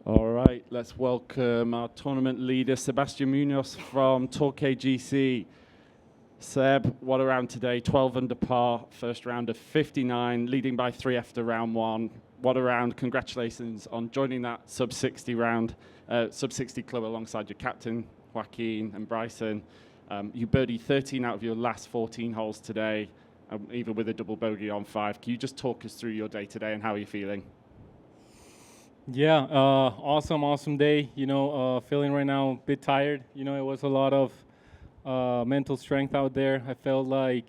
All right, let's welcome our tournament leader, Sebastian Muñoz from Torquay GC. Seb, what a round today, 12 under par, first round of 59, leading by 3 after round 1. What a round, congratulations on joining that sub-60 round, sub-60 club alongside your captain, Joaquin and Bryson. You birdied 13 out of your last 14 holes today, even with a double bogey on 5. Can you just talk us through your day today and how you're feeling? Yeah, awesome day. Feeling right now a bit tired. It was a lot of mental strength out there. I felt like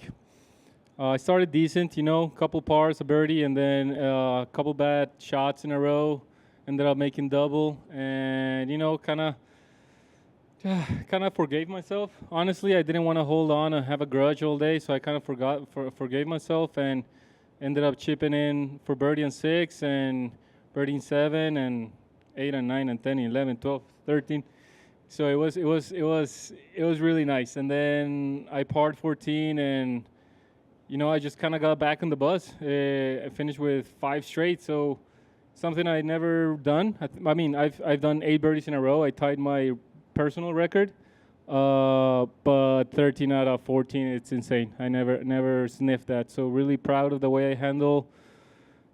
I started decent, couple pars, a birdie, and then a couple bad shots in a row. Ended up making double, and kind of forgave myself. Honestly, I didn't want to hold on and have a grudge all day, so I kind of forgave myself and ended up chipping in for birdie on 6 and birdie 7 and 8 and 9 and 10 and 11, 12, 13. So it was really nice. And then I parred 14, and I just kind of got back on the bus. I finished with 5 straight, so something I never done. I've done 8 birdies in a row. I tied my personal record, but 13 out of 14, it's insane. I never sniffed that. So really proud of the way I handle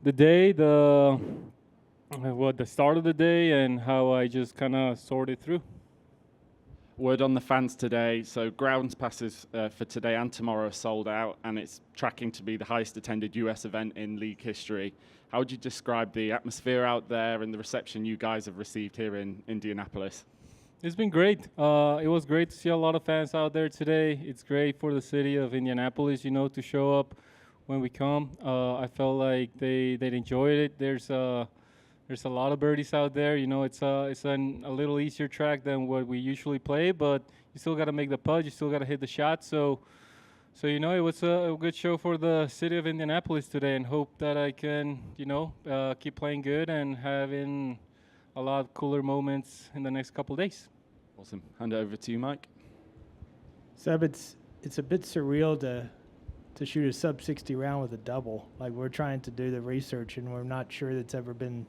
the day, the start of the day, and how I just kind of sorted through. Word on the fans today, so grounds passes for today and tomorrow are sold out, and it's tracking to be the highest attended US event in league history. How would you describe the atmosphere out there and the reception you guys have received here in Indianapolis? It's been great. It was great to see a lot of fans out there today. It's great for the city of Indianapolis, to show up when we come. I felt like they enjoyed it. There's a lot of birdies out there. It's a little easier track than what we usually play, but you still got to make the putt. You still got to hit the shot. So it was a good show for the city of Indianapolis today, and hope that I can, keep playing good and having a lot of cooler moments in the next couple of days. Awesome. Hand it over to you, Mike. Seb, it's a bit surreal to shoot a sub-60 round with a double. Like, we're trying to do the research, and we're not sure that's ever been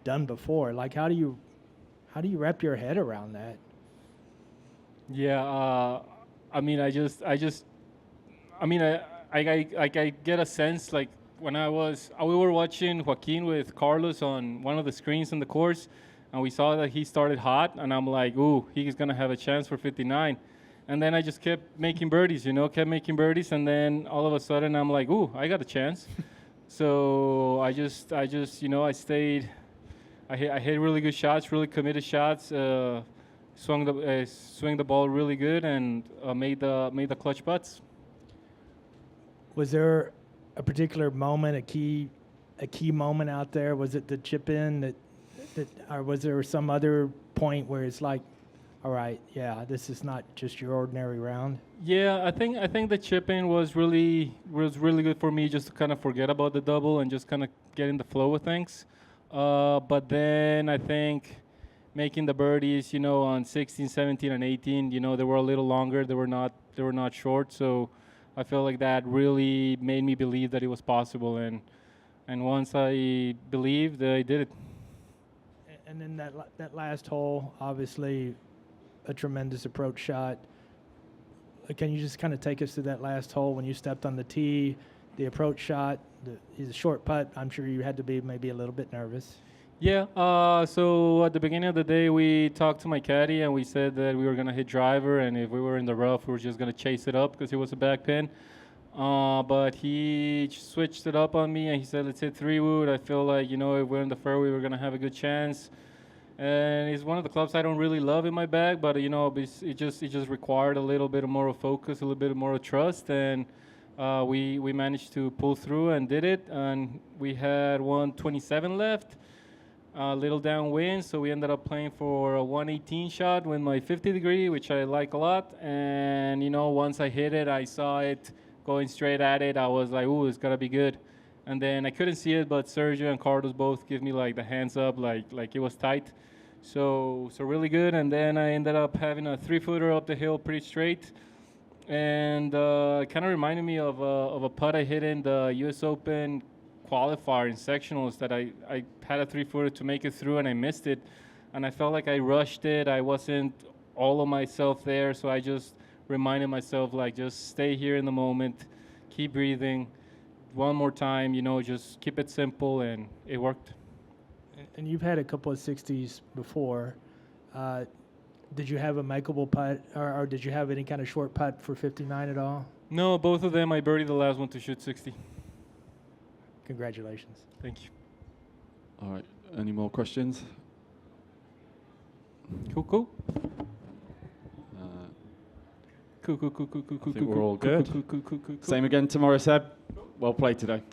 done before. Like, how do you wrap your head around that? Yeah, I get a sense, like, when we were watching Joaquin with Carlos on one of the screens on the course, and we saw that he started hot, and I'm like, ooh, he's gonna have a chance for 59. And then I just kept making birdies, and then all of a sudden I'm like, ooh, I got a chance. So I hit really good shots, really committed shots, swung the ball really good, and made the clutch putts. Was there a particular moment, a key moment out there? Was it the chip in that or was there some other point where it's like, all right, yeah, this is not just your ordinary round? Yeah, I think the chip in was really good for me, just to kind of forget about the double and just kind of get in the flow of things. But then I think making the birdies, on 16, 17, and 18, they were a little longer. They were not short. So I feel like that really made me believe that it was possible. And once I believed, I did it. And then that last hole, obviously a tremendous approach shot. Can you just kind of take us to that last hole when you stepped on the tee, the approach shot, the short putt? I'm sure you had to be maybe a little bit nervous. Yeah, so at the beginning of the day, we talked to my caddy, and we said that we were going to hit driver, and if we were in the rough, we were just going to chase it up because it was a back pin. But he switched it up on me, and he said, let's hit 3-wood. I feel like, if we're in the fairway, we're going to have a good chance. And it's one of the clubs I don't really love in my bag, but, it just required a little bit more of focus, a little bit more of trust, and we managed to pull through and did it. And we had 127 left. A little downwind, so we ended up playing for a 118 shot with my 50 degree, which I like a lot. And once I hit it, I saw it going straight at it. I was like, ooh, it's gotta be good. And then I couldn't see it, but Sergio and Carlos both give me like the hands up, like it was tight. So really good. And then I ended up having a 3-footer up the hill pretty straight. And it kind of reminded me of a putt I hit in the U.S. Open qualifier in sectionals that I had a 3-footer to make it through and I missed it. And I felt like I rushed it. I wasn't all of myself there. So I just reminded myself, like, just stay here in the moment, keep breathing. One more time, you know, just keep it simple, and it worked. And you've had a couple of 60s before. Did you have a makeable putt, or did you have any kind of short putt for 59 at all? No, both of them. I birdied the last one to shoot 60. Congratulations. Thank you. All right. Any more questions? Cool. I think we're all good. Same again tomorrow, Seb. Well played today.